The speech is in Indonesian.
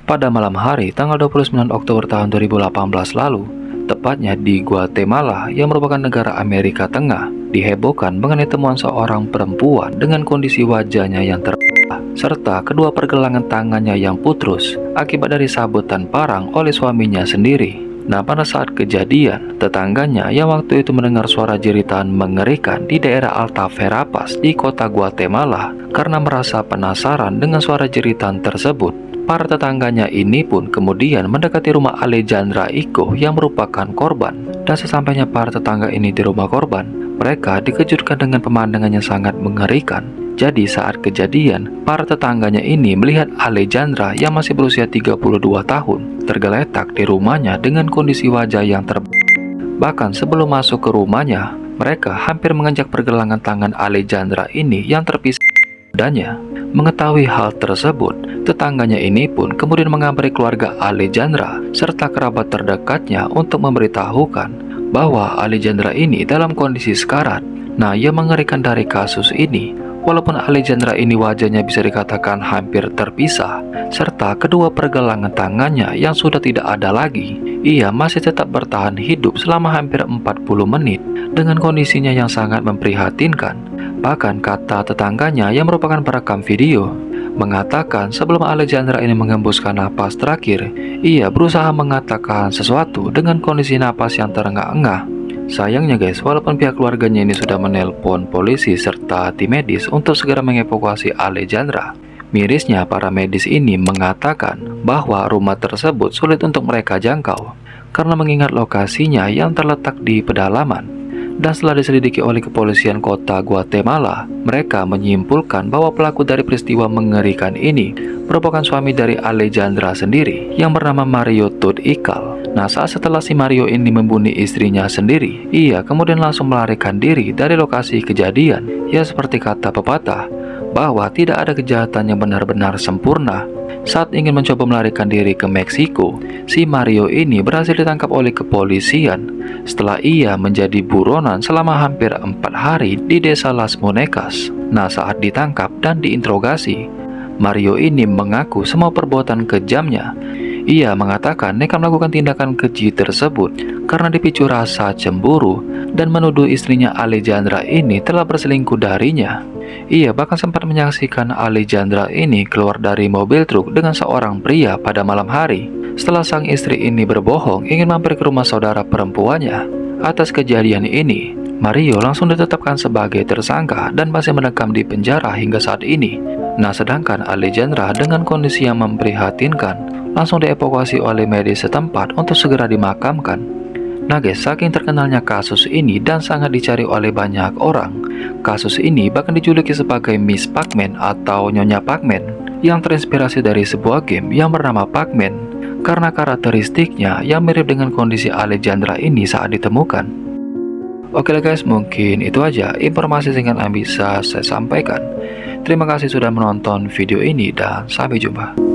Pada malam hari tanggal 29 Oktober tahun 2018 lalu, tepatnya di Guatemala yang merupakan negara Amerika Tengah, dihebohkan mengenai temuan seorang perempuan dengan kondisi wajahnya yang terbelah, serta kedua pergelangan tangannya yang putus akibat dari sabetan parang oleh suaminya sendiri. Nah, pada saat kejadian, tetangganya yang waktu itu mendengar suara jeritan mengerikan di daerah Alta Verapaz di kota Guatemala karena merasa penasaran dengan suara jeritan tersebut. Para tetangganya ini pun kemudian mendekati rumah Alejandra Iko yang merupakan korban. Dan sesampainya para tetangga ini di rumah korban, mereka dikejutkan dengan pemandangan yang sangat mengerikan. Jadi saat kejadian, para tetangganya ini melihat Alejandra yang masih berusia 32 tahun tergeletak di rumahnya dengan kondisi wajah yang Bahkan sebelum masuk ke rumahnya, mereka hampir menginjak pergelangan tangan Alejandra ini yang terpisah badannya. Mengetahui hal tersebut, tetangganya ini pun kemudian mengabari keluarga Alejandra serta kerabat terdekatnya untuk memberitahukan bahwa Alejandra ini dalam kondisi sekarat. Nah, yang mengerikan dari kasus ini, walaupun Alejandra ini wajahnya bisa dikatakan hampir terpisah, serta kedua pergelangan tangannya yang sudah tidak ada lagi, ia masih tetap bertahan hidup selama hampir 40 menit dengan kondisinya yang sangat memprihatinkan. Bahkan kata tetangganya yang merupakan perekam video, mengatakan sebelum Alejandra ini mengembuskan napas terakhir, ia berusaha mengatakan sesuatu dengan kondisi napas yang terengah-engah. Sayangnya guys, walaupun pihak keluarganya ini sudah menelpon polisi serta tim medis untuk segera mengevakuasi Alejandra, mirisnya para medis ini mengatakan bahwa rumah tersebut sulit untuk mereka jangkau karena mengingat lokasinya yang terletak di pedalaman. Dan setelah diselidiki oleh kepolisian kota Guatemala, mereka menyimpulkan bahwa pelaku dari peristiwa mengerikan ini merupakan suami dari Alejandra sendiri yang bernama Mario Tud Ikal. Nah, setelah si Mario ini membunuh istrinya sendiri, ia kemudian langsung melarikan diri dari lokasi kejadian. Ya, seperti kata pepatah, bahwa tidak ada kejahatan yang benar-benar sempurna. Saat ingin mencoba melarikan diri ke Meksiko, si Mario ini berhasil ditangkap oleh kepolisian setelah ia menjadi buronan selama hampir 4 hari di desa Las Monecas. Nah, saat ditangkap dan diinterogasi, Mario ini mengaku semua perbuatan kejamnya. Ia mengatakan nekat melakukan tindakan keji tersebut karena dipicu rasa cemburu dan menuduh istrinya Alejandra ini telah berselingkuh darinya. Ia bahkan sempat menyaksikan Alejandra ini keluar dari mobil truk dengan seorang pria pada malam hari. Setelah sang istri ini berbohong ingin mampir ke rumah saudara perempuannya. Atas kejadian ini, Mario langsung ditetapkan sebagai tersangka dan masih mendekam di penjara hingga saat ini. Nah, sedangkan Alejandra dengan kondisi yang memprihatinkan langsung dievakuasi oleh medis setempat untuk segera dimakamkan. Nah guys, saking terkenalnya kasus ini dan sangat dicari oleh banyak orang, kasus ini bahkan dijuluki sebagai Miss Pac-Man atau Nyonya Pac-Man yang terinspirasi dari sebuah game yang bernama Pac-Man karena karakteristiknya yang mirip dengan kondisi Alejandra ini saat ditemukan. Oke lah guys, mungkin itu aja informasi singkat yang bisa saya sampaikan. Terima kasih sudah menonton video ini dan sampai jumpa.